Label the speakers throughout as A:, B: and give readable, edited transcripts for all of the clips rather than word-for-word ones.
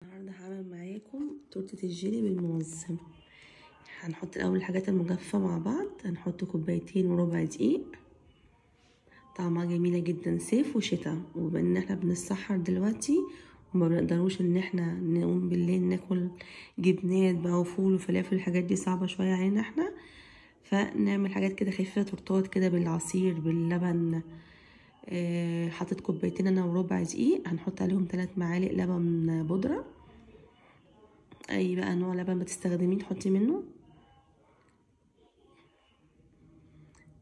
A: النهارده هعمل معاكم تورته الجيلي بالموز. هنحط الاول الحاجات المجففه مع بعض. هنحط 2.4 كوب دقيق. طعمها جميله جدا صيف وشتاء، وبما ان احنا بنتسحر دلوقتي وما بنقدروش ان احنا نقوم بالليل ناكل جبنات بقى وفول وفلافل، الحاجات دي صعبه شويه علينا احنا، فنعمل حاجات كده خفيفه، تورتات كده بالعصير باللبن. حطيت 2.4 كوب دقيق، هنحط عليهم 3 معالق لبن بودره، اي بقى نوع لبن بتستخدميه تحطي منه.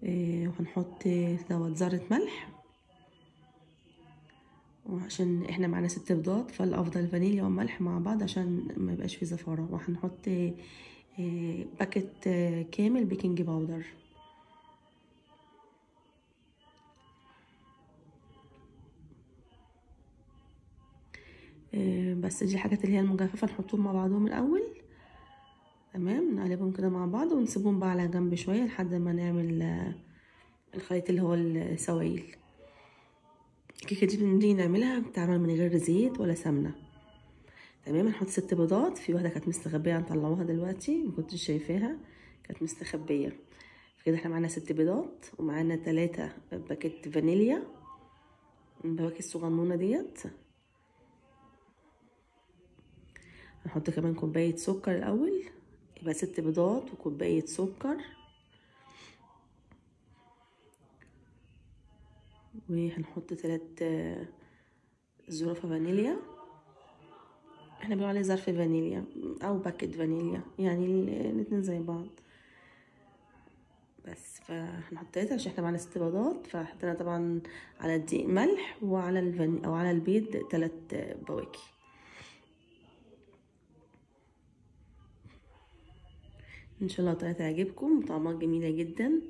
A: وهنحط ذرة ملح، وعشان احنا معانا 6 بيضات فالافضل فانيليا وملح مع بعض عشان ما يبقاش فيه زفارة. وهنحط باكت كامل بيكنج باودر. بس دي الحاجات اللي هي المجففة نحطهم مع بعضهم الاول. تمام، نقلبهم كده مع بعض ونسيبهم بقى على جنب شوية لحد ما نعمل الخليط اللي هو السوائل. الكيكة دي بنيجي نعملها بتتعمل من غير زيت ولا سمنة. تمام، هنحط 6 بيضات. في واحدة كانت مستخبية هنطلعوها دلوقتي، مكنتش شايفاها كانت مستخبية. كده احنا معانا 6 بيضات ومعانا 3 باكيت فانيليا، البواكي الصغنونة ديت. هنحط كمان كوباية سكر الأول، يبقى 6 بيضات وكوباية سكر. وهنحط 3 زرافة فانيليا، احنا بنقول عليه ظرف فانيليا او باكيت فانيليا، يعني الاتنين زي بعض. بس فهنحط 3 عشان احنا معانا 6 بيضات، فحطينا طبعا على الدقيق ملح، وعلى او على البيض 3 بواكي. ان شاء الله الطريقه تعجبكم، طعمها جميله جدا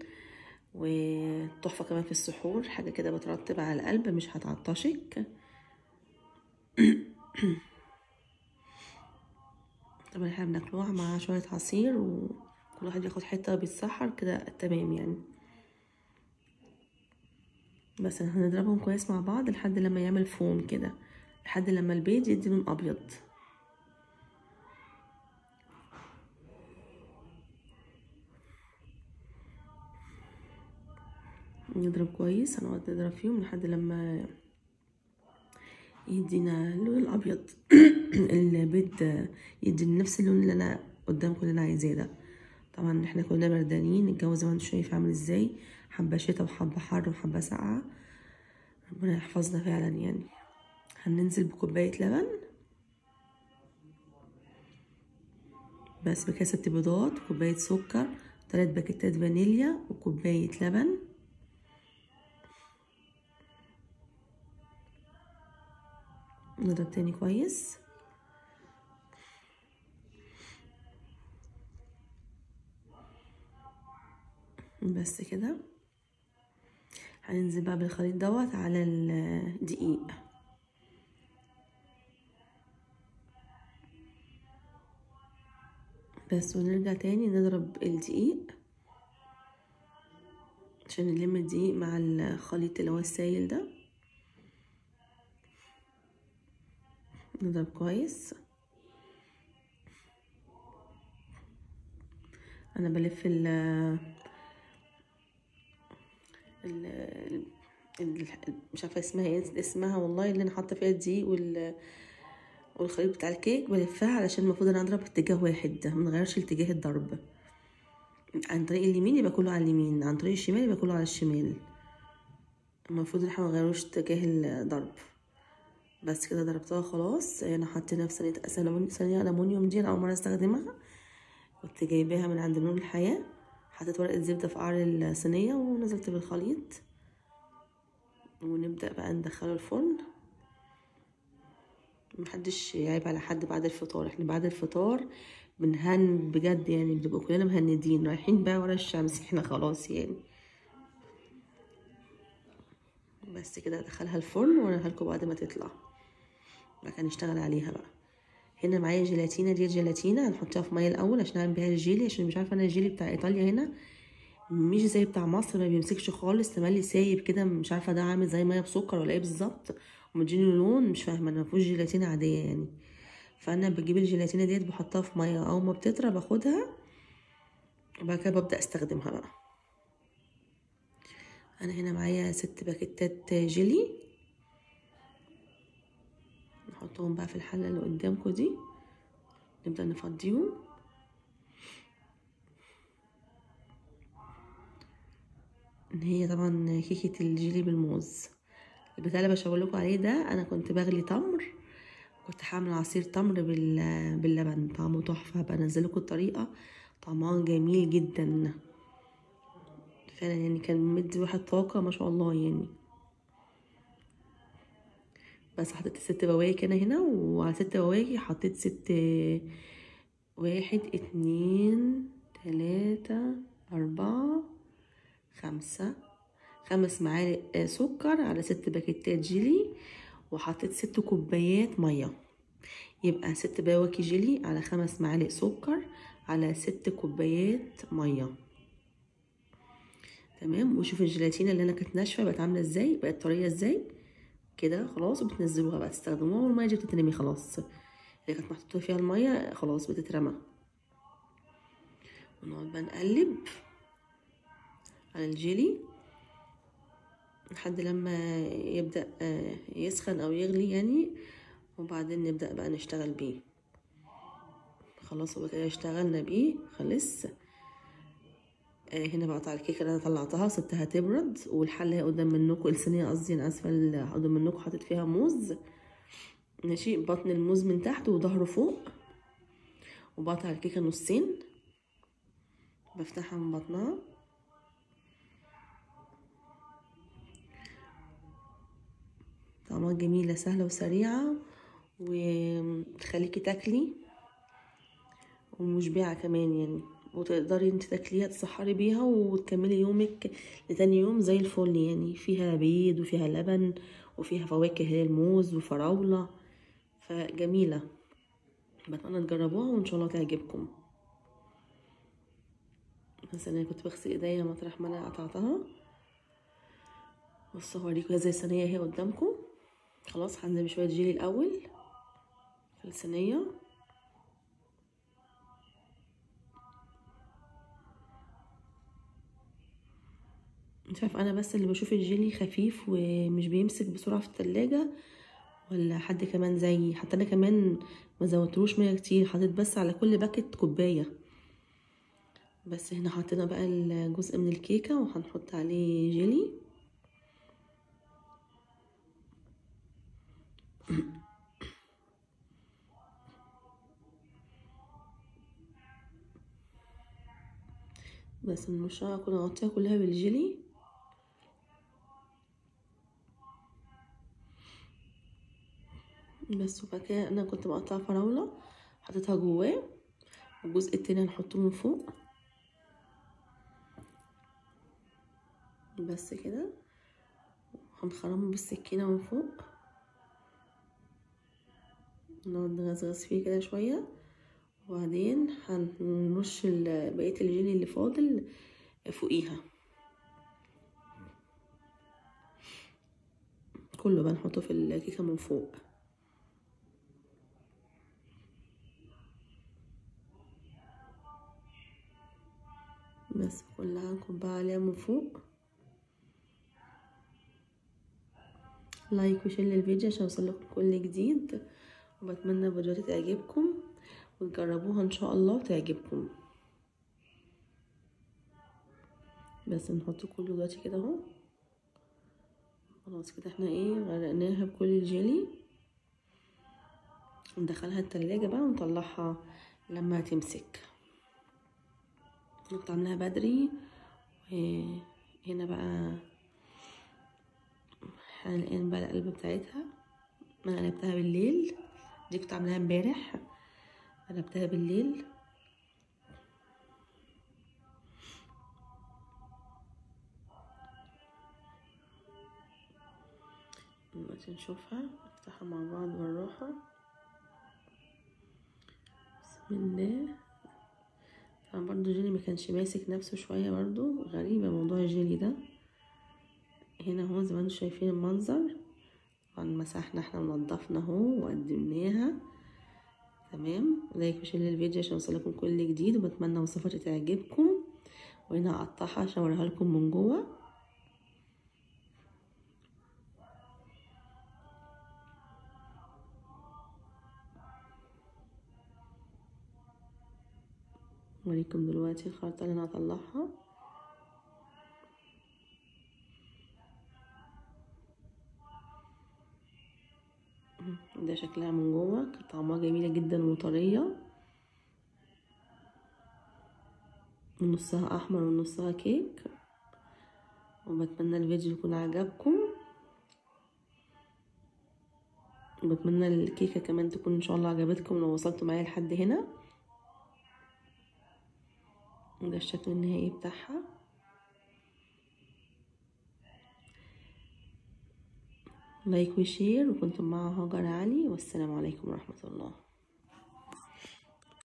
A: وتحفه كمان في السحور، حاجه كده بترطب على القلب مش هتعطشك. طبعا احنا بناكلوها مع شويه عصير، وكل واحد ياخد حته بيتسحر كده تمام يعني. بس هنضربهم كويس مع بعض لحد لما يعمل فوم كده، لحد لما البيض يدي لون ابيض. نضرب كويس، هنقعد نضرب فيهم لحد لما يدينا اللون الابيض. البيض يدي نفس اللون اللي انا قدامكم اللي انا عايزاه ده. طبعا احنا كلنا بردانين، الجو زي ما انتم شايف عامل ازاي، حبه شتا وحبه حر وحبه ساقعه، ربنا يحفظنا فعلا يعني. هننزل بكوبايه لبن، بس بكده 6 بيضات وكوبايه سكر 3 باكيتات فانيليا وكوبايه لبن. نضرب تاني كويس. بس كده هننزل بقى بالخليط دوت على الدقيق. بس ونرجع تاني نضرب الدقيق عشان نلم الدقيق مع الخليط اللي هو السايل ده. نضرب كويس. انا بلف ال مش عارفه اسمها ايه، اسمها والله، اللي انا حاطه فيها الدقيق والخليط بتاع الكيك، بلفها علشان المفروض انا اضرب اتجاه واحد، ما نغيرش اتجاه الضرب. عن طريق اليمين يبقى كله على اليمين، عن طريق الشمال يبقى كله على الشمال، المفروض ان احنا ما نغيروش اتجاه الضرب. بس كده ضربتها خلاص. انا حطينا في صينيه الومنيوم دي، انا اول مره استخدمها، كنت جايباها من عند نور الحياه. حطيت ورقه زبده في قعر الصينيه ونزلت بالخليط، ونبدا بقى ندخله الفرن. محدش يعيب على حد بعد الفطار، احنا بعد الفطار بنهن بجد يعني، بنبقى كلنا مهندين رايحين بقى ورا الشمس، احنا خلاص يعني. بس كده ادخلها الفرن وانا لكم بعد ما تطلع بقى نشتغل عليها بقى. هنا معايا جيلاتينا، دي جيلاتينا هنحطها في ميه الاول عشان اعمل بيها الجيلي، عشان مش عارفه انا الجيلي بتاع ايطاليا هنا مش زي بتاع مصر، ما بيمسكش خالص، تملي سايب كده، مش عارفه ده عامل زي ميه بسكر ولا ايه بالظبط، ومديني لون مش فاهمه، انا مفيهوش جيلاتينا عاديه يعني. فانا بجيب الجيلاتينه ديت بحطها في ميه، اول ما بتطرى باخدها وبعد كده ببدا استخدمها بقى. انا هنا معايا 6 باكيتات جيلي، نحطهم بقى في الحله اللي قدامكم دي، نبدا نفضيهم. ان هي طبعا كيكه الجيلي بالموز. البتاع اللي بشاور لكم عليه ده انا كنت بغلي تمر، كنت هعمل عصير تمر باللبن، طعمه تحفه. هبقى انزل لكم الطريقه، طعمها جميل جدا فعلا يعني، كان مدي واحد طاقه ما شاء الله يعني. بس حطيت 6 بواقي انا هنا، وعلى 6 بواقي حطيت 6، 1 2 3 4 5، 5 معالق سكر على 6 باكيتات جيلي، وحطيت 6 كوبايات ميه. يبقى 6 بواكي جيلي على 5 معالق سكر على 6 كوبايات ميه. تمام. وشوف الجيلاتينه اللي انا كانت ناشفه بقت عامله ازاي، بقت طريه ازاي كده. خلاص، وبتنزلوها بقى تستخدموها، والميه دي بتترمي خلاص، اللي كانت محطوطه فيها الميه خلاص بتترمى. ونقعد بقى نقلب على الجيلي لحد لما يبدأ يسخن او يغلي يعني، وبعدين نبدأ بقى نشتغل بيه. خلاص هو كده اشتغلنا بيه خلص. هنا بقطع الكيكه اللي انا طلعتها، سبتها تبرد، والحله هي قدام منكم، الصينيه قصدي انا اسفه، اللي قدام منكم حطيت فيها موز ماشي، بطن الموز من تحت وظهره فوق، وبقطع الكيكه نصين، بفتحها من بطنها. طعمها جميله، سهله وسريعه، وتخليكي تاكلي ومشبعه كمان يعني، وتقدري انت تاكليها تسحري بيها وتكملي يومك لتاني يوم زي الفل يعني. فيها بيض وفيها لبن وفيها فواكه، هي الموز وفراولة، فجميلة. بتمنى تجربوها وان شاء الله تعجبكم. بس انا كنت بغسل ايديا مطرح ما انا قطعتها. بصوا هوريكم زي الصينية اهي قدامكم. خلاص هنزل بشوية جيلي الاول في الصينية، مش عارف انا بس اللي بشوف الجيلي خفيف ومش بيمسك بسرعه في التلاجة، ولا حد كمان زيي. حتى انا كمان ما زودتلوش ميه كتير، حطيت بس على كل باكت كوبايه بس. هنا حطينا بقى الجزء من الكيكه وهنحط عليه جيلي. بس نرشها كلها، نغطيها كلها بالجيلي. بس وبعد كده انا كنت مقطعه فراوله حطيتها جواه، والجزء التاني هنحطه من فوق بس كده. هنخرمه بالسكينه من فوق، نقعد نغزغز فيه كده شويه، وبعدين هنرش بقيه الجيلي اللي فاضل فوقيها كله بقى، نحطه في الكيكه من فوق. بس كلها نكب بقى عليها من فوق. لايك وشير للفيديو عشان يوصلكم كل جديد، وبتمنى فيديوهاتي تعجبكم وتجربوها ان شاء الله وتعجبكم. بس نحط كله دلوقتي كده اهو. خلاص كده احنا ايه، غرقناها بكل الجيلي، وندخلها التلاجة بقى ونطلعها لما تمسك. كنت عاملاها بدري، وهنا بقى هنلاقين بقى القلبة بتاعتها. انا قلبتها بالليل، دي كنت عاملاها امبارح، قلبتها بالليل. دلوقتي نشوفها، نفتحها مع بعض بالراحة. بسم الله. طبعا برضو الجيلي ما كانش ماسك نفسه شوية، برضو غريبة موضوع الجيلي ده. هنا اهو زي ما انتم شايفين المنظر. طبعا مسحنا احنا ونضفنا اهو وقدمناها. تمام. لايك وشير للفيديو عشان يوصلكم كل جديد، وبتمنى وصفاتي تعجبكم. وهنا هقطعها عشان اوريها لكم من جوه. اوريكم دلوقتي الخلطه اللي انا هطلعها. ده شكلها من جوه، كانت طعمها جميله جدا وطريه، ونصها احمر ونصها كيك. وبتمنى الفيديو يكون عجبكم، وبتمنى الكيكه كمان تكون ان شاء الله عجبتكم لو وصلتوا معايا لحد هنا. ده الشكل النهائي بتاعها. لايك وشير، وكنتم مع هاجر علي، والسلام عليكم ورحمه الله.